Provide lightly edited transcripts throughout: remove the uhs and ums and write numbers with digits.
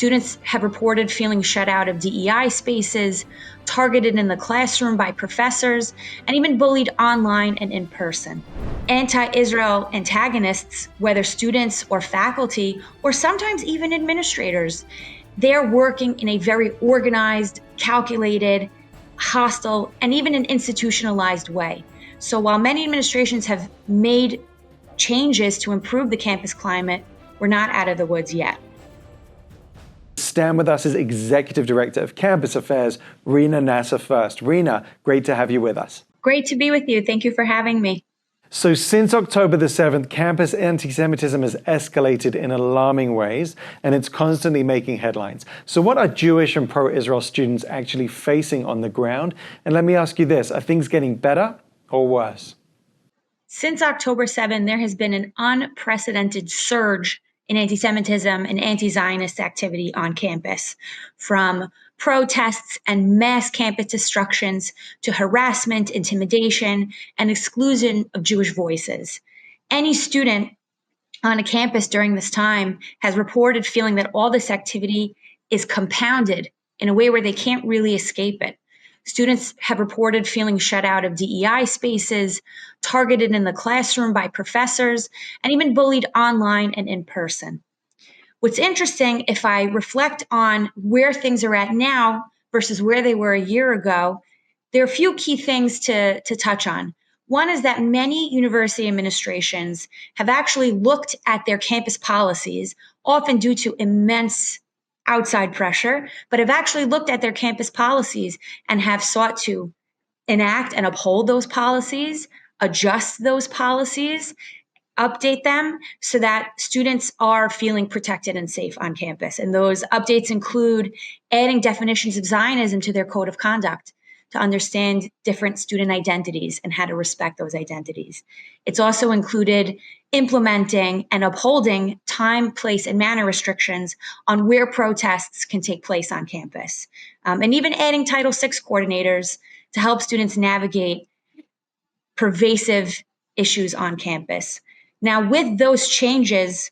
Students have reported feeling shut out of DEI spaces, targeted in the classroom by professors, and even bullied online and in person. Anti-Israel antagonists, whether students or faculty, or sometimes even administrators, they're working in a very organized, calculated, hostile, and even an institutionalized way. So while many administrations have made changes to improve the campus climate, we're not out of the woods yet. Stand With Us is Executive Director of Campus Affairs, Rena Nasar first. Rena, great to have you with us. Great to be with you. Thank you for having me. So since October the 7th, campus anti-Semitism has escalated in alarming ways, and it's constantly making headlines. So what are Jewish and pro-Israel students actually facing on the ground? And let me ask you this, are things getting better or worse? Since October 7, there has been an unprecedented surge in anti-Semitism and anti-Zionist activity on campus, from protests and mass campus destructions to harassment, intimidation, and exclusion of Jewish voices. Any student on a campus during this time has reported feeling that all this activity is compounded in a way where they can't really escape it. Students have reported feeling shut out of DEI spaces, targeted in the classroom by professors, and even bullied online and in person. What's interesting, if I reflect on where things are at now versus where they were a year ago, there are a few key things to touch on. One is that many university administrations have actually looked at their campus policies, often due to immense outside pressure, but have actually looked at their campus policies and have sought to enact and uphold those policies, adjust those policies, update them so that students are feeling protected and safe on campus. And those updates include adding definitions of Zionism to their code of conduct to understand different student identities and how to respect those identities. It's also included implementing and upholding time, place, and manner restrictions on where protests can take place on campus. And even adding Title VI coordinators to help students navigate pervasive issues on campus. Now, with those changes,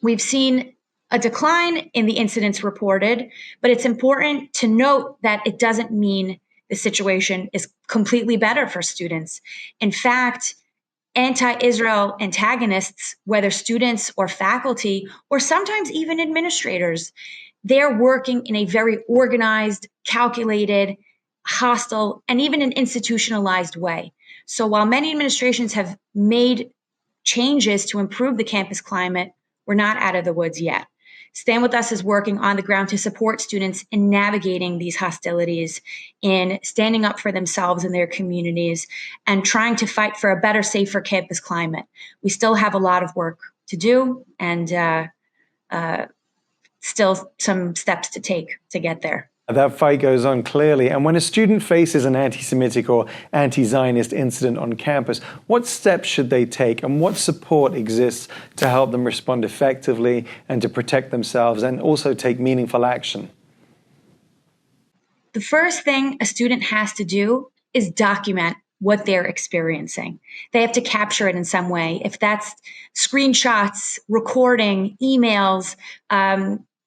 we've seen a decline in the incidents reported, but it's important to note that it doesn't mean the situation is completely better for students. In fact, anti-Israel antagonists, whether students or faculty, or sometimes even administrators, they're working in a very organized, calculated, hostile, and even an institutionalized way. So while many administrations have made changes to improve the campus climate, we're not out of the woods yet. Stand With Us is working on the ground to support students in navigating these hostilities, in standing up for themselves and their communities, and trying to fight for a better, safer campus climate. We still have a lot of work to do and still some steps to take to get there. That fight goes on clearly. And when a student faces an anti-Semitic or anti-Zionist incident on campus, what steps should they take and what support exists to help them respond effectively and to protect themselves and also take meaningful action? The first thing a student has to do is document what they're experiencing. They have to capture it in some way. If that's screenshots, recording, emails,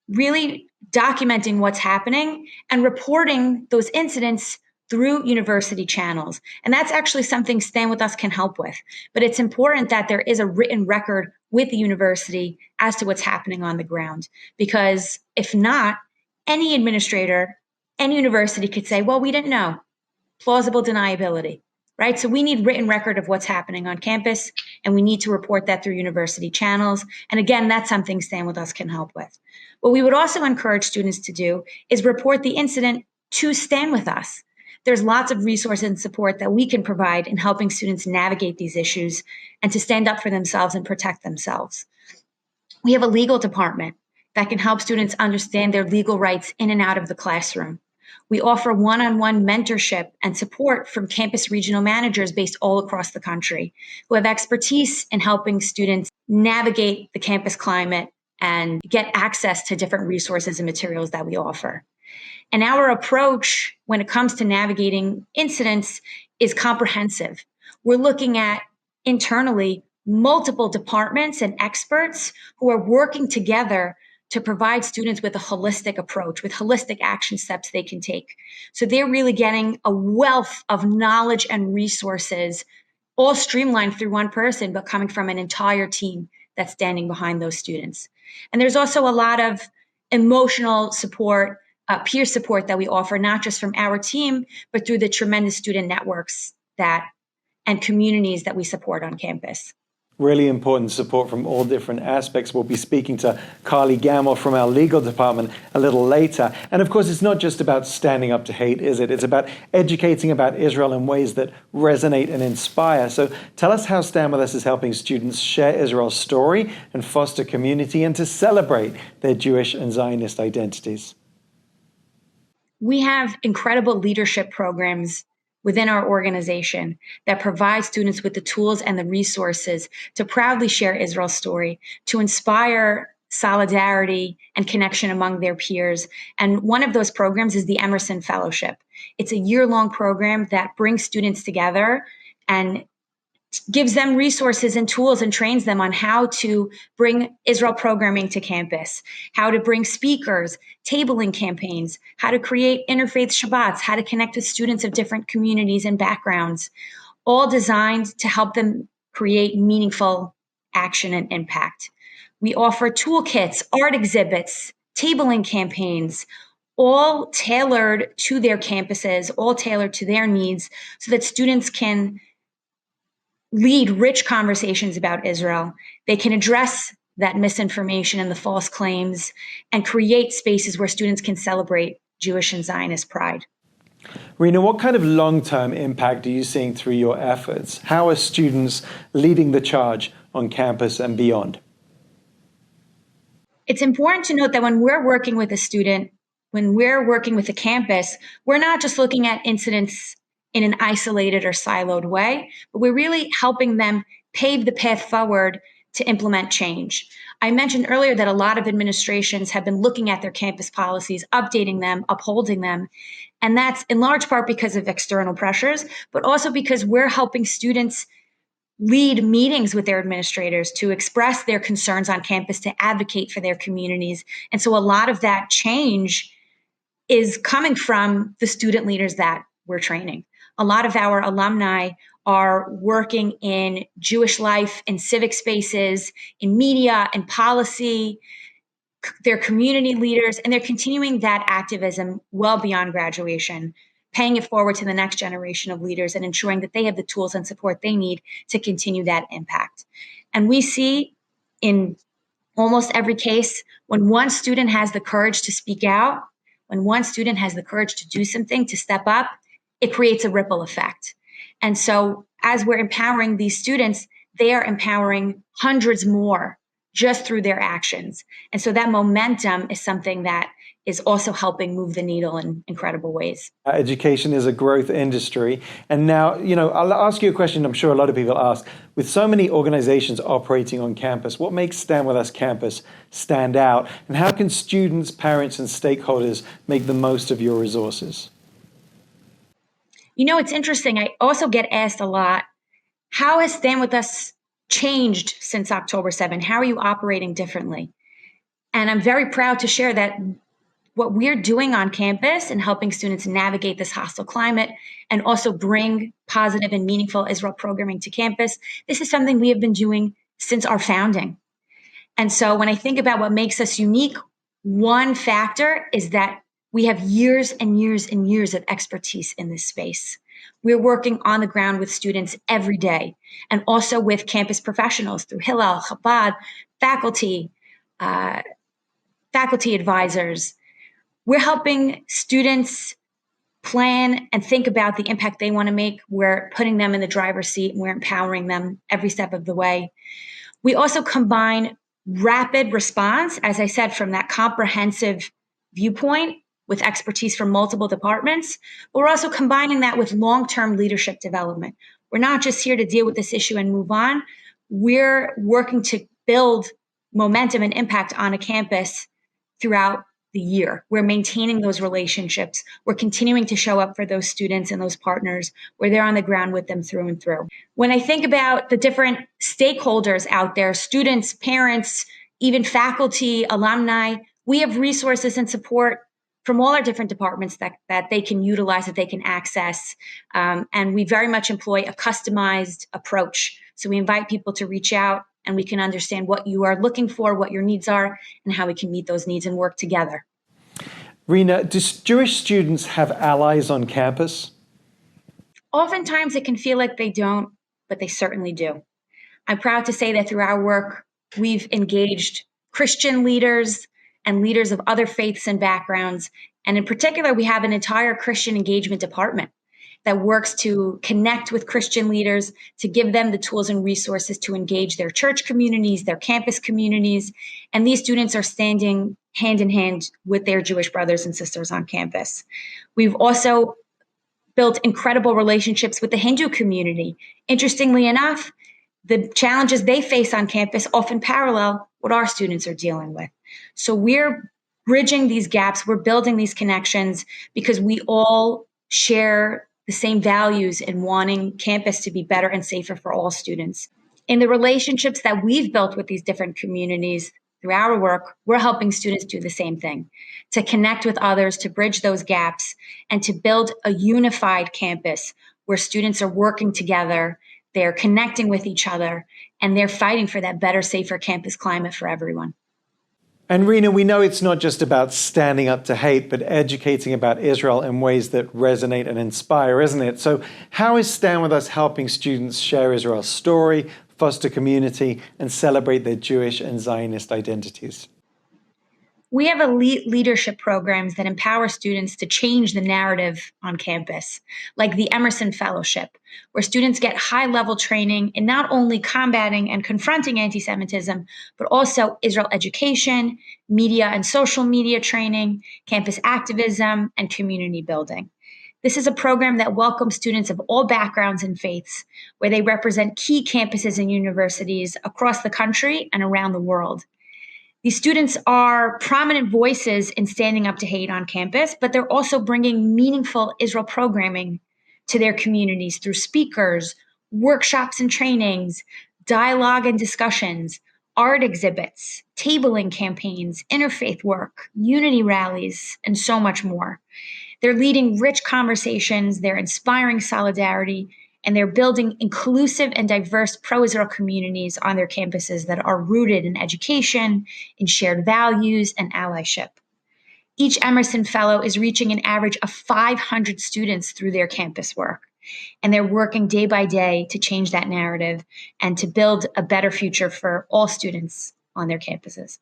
really documenting what's happening and reporting those incidents through university channels. And that's actually something Stand With Us can help with. But it's important that there is a written record with the university as to what's happening on the ground. Because if not, any administrator, any university could say, well, we didn't know. Plausible deniability, right? So we need written record of what's happening on campus, and we need to report that through university channels. And again, that's something Stand With Us can help with. What we would also encourage students to do is report the incident to Stand With Us. There's lots of resources and support that we can provide in helping students navigate these issues and to stand up for themselves and protect themselves. We have a legal department that can help students understand their legal rights in and out of the classroom. We offer one-on-one mentorship and support from campus regional managers based all across the country who have expertise in helping students navigate the campus climate and get access to different resources and materials that we offer. And our approach when it comes to navigating incidents is comprehensive. We're looking at internally multiple departments and experts who are working together to provide students with a holistic approach, with holistic action steps they can take. So they're really getting a wealth of knowledge and resources, all streamlined through one person, but coming from an entire team that's standing behind those students. And there's also a lot of emotional support, peer support that we offer, not just from our team, but through the tremendous student networks and communities that we support on campus. Really important support from all different aspects. We'll be speaking to Carly Gamble from our legal department a little later. And of course, it's not just about standing up to hate, is it? It's about educating about Israel in ways that resonate and inspire. So tell us how Stand With Us is helping students share Israel's story and foster community and to celebrate their Jewish and Zionist identities. We have incredible leadership programs within our organization that provide students with the tools and the resources to proudly share Israel's story, to inspire solidarity and connection among their peers. And one of those programs is the Emerson Fellowship. It's a year-long program that brings students together and gives them resources and tools and trains them on how to bring Israel programming to campus, how to bring speakers, tabling campaigns, how to create interfaith Shabbats, how to connect with students of different communities and backgrounds, all designed to help them create meaningful action and impact. We offer toolkits, art exhibits, tabling campaigns, all tailored to their campuses, all tailored to their needs so that students can lead rich conversations about Israel. They can address that misinformation and the false claims and create spaces where students can celebrate Jewish and Zionist pride. Rena, what kind of long-term impact are you seeing through your efforts? How are students leading the charge on campus and beyond? It's important to note that when we're working with a student, when we're working with a campus, we're not just looking at incidents in an isolated or siloed way, but we're really helping them pave the path forward to implement change. I mentioned earlier that a lot of administrations have been looking at their campus policies, updating them, upholding them. And that's in large part because of external pressures, but also because we're helping students lead meetings with their administrators to express their concerns on campus, to advocate for their communities. And so a lot of that change is coming from the student leaders that we're training. A lot of our alumni are working in Jewish life, in civic spaces, in media, in policy. They're community leaders, and they're continuing that activism well beyond graduation, paying it forward to the next generation of leaders and ensuring that they have the tools and support they need to continue that impact. And we see in almost every case, when one student has the courage to speak out, when one student has the courage to do something, to step up, it creates a ripple effect. And so as we're empowering these students, they are empowering hundreds more just through their actions. And so that momentum is something that is also helping move the needle in incredible ways. Education is a growth industry. And now, I'll ask you a question I'm sure a lot of people ask. With so many organizations operating on campus, what makes Stand With Us campus stand out? And how can students, parents, and stakeholders make the most of your resources? It's interesting. I also get asked a lot, how has Stand With Us changed since October 7th? How are you operating differently? And I'm very proud to share that what we're doing on campus and helping students navigate this hostile climate and also bring positive and meaningful Israel programming to campus, this is something we have been doing since our founding. And so when I think about what makes us unique, one factor is that we have years and years and years of expertise in this space. We're working on the ground with students every day and also with campus professionals through Hillel, Chabad, faculty advisors. We're helping students plan and think about the impact they want to make. We're putting them in the driver's seat and we're empowering them every step of the way. We also combine rapid response, as I said, from that comprehensive viewpoint with expertise from multiple departments, but we're also combining that with long-term leadership development. We're not just here to deal with this issue and move on. We're working to build momentum and impact on a campus throughout the year. We're maintaining those relationships. We're continuing to show up for those students and those partners where they're on the ground with them through and through. When I think about the different stakeholders out there, students, parents, even faculty, alumni, We have resources and support from all our different departments that they can utilize, that they can access. And we very much employ a customized approach. So we invite people to reach out and we can understand what you are looking for, what your needs are, and how we can meet those needs and work together. Rena, do Jewish students have allies on campus? Oftentimes it can feel like they don't, but they certainly do. I'm proud to say that through our work, we've engaged Christian leaders and leaders of other faiths and backgrounds. And in particular, we have an entire Christian engagement department that works to connect with Christian leaders, to give them the tools and resources to engage their church communities, their campus communities. And these students are standing hand in hand with their Jewish brothers and sisters on campus. We've also built incredible relationships with the Hindu community. Interestingly enough, the challenges they face on campus often parallel what our students are dealing with. So we're bridging these gaps, we're building these connections because we all share the same values in wanting campus to be better and safer for all students. In the relationships that we've built with these different communities through our work, we're helping students do the same thing, to connect with others, to bridge those gaps, and to build a unified campus where students are working together, they're connecting with each other, and they're fighting for that better, safer campus climate for everyone. And Rena, we know it's not just about standing up to hate, but educating about Israel in ways that resonate and inspire, isn't it? So how is Stand With Us helping students share Israel's story, foster community, and celebrate their Jewish and Zionist identities? We have elite leadership programs that empower students to change the narrative on campus, like the Emerson Fellowship, where students get high-level training in not only combating and confronting anti-Semitism, but also Israel education, media and social media training, campus activism, and community building. This is a program that welcomes students of all backgrounds and faiths, where they represent key campuses and universities across the country and around the world. These students are prominent voices in standing up to hate on campus, but they're also bringing meaningful Israel programming to their communities through speakers, workshops and trainings, dialogue and discussions, art exhibits, tabling campaigns, interfaith work, unity rallies, and so much more. They're leading rich conversations, they're inspiring solidarity, and they're building inclusive and diverse pro-Israel communities on their campuses that are rooted in education, in shared values, and allyship. Each Emerson Fellow is reaching an average of 500 students through their campus work, and they're working day by day to change that narrative and to build a better future for all students on their campuses.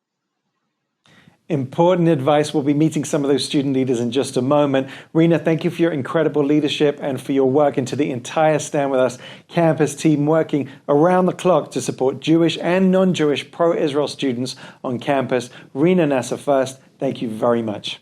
Important advice. We'll be meeting some of those student leaders in just a moment. Rena, thank you for your incredible leadership and for your work, and to the entire Stand With Us campus team working around the clock to support Jewish and non-Jewish pro-Israel students on campus. Rena Nasar first, thank you very much.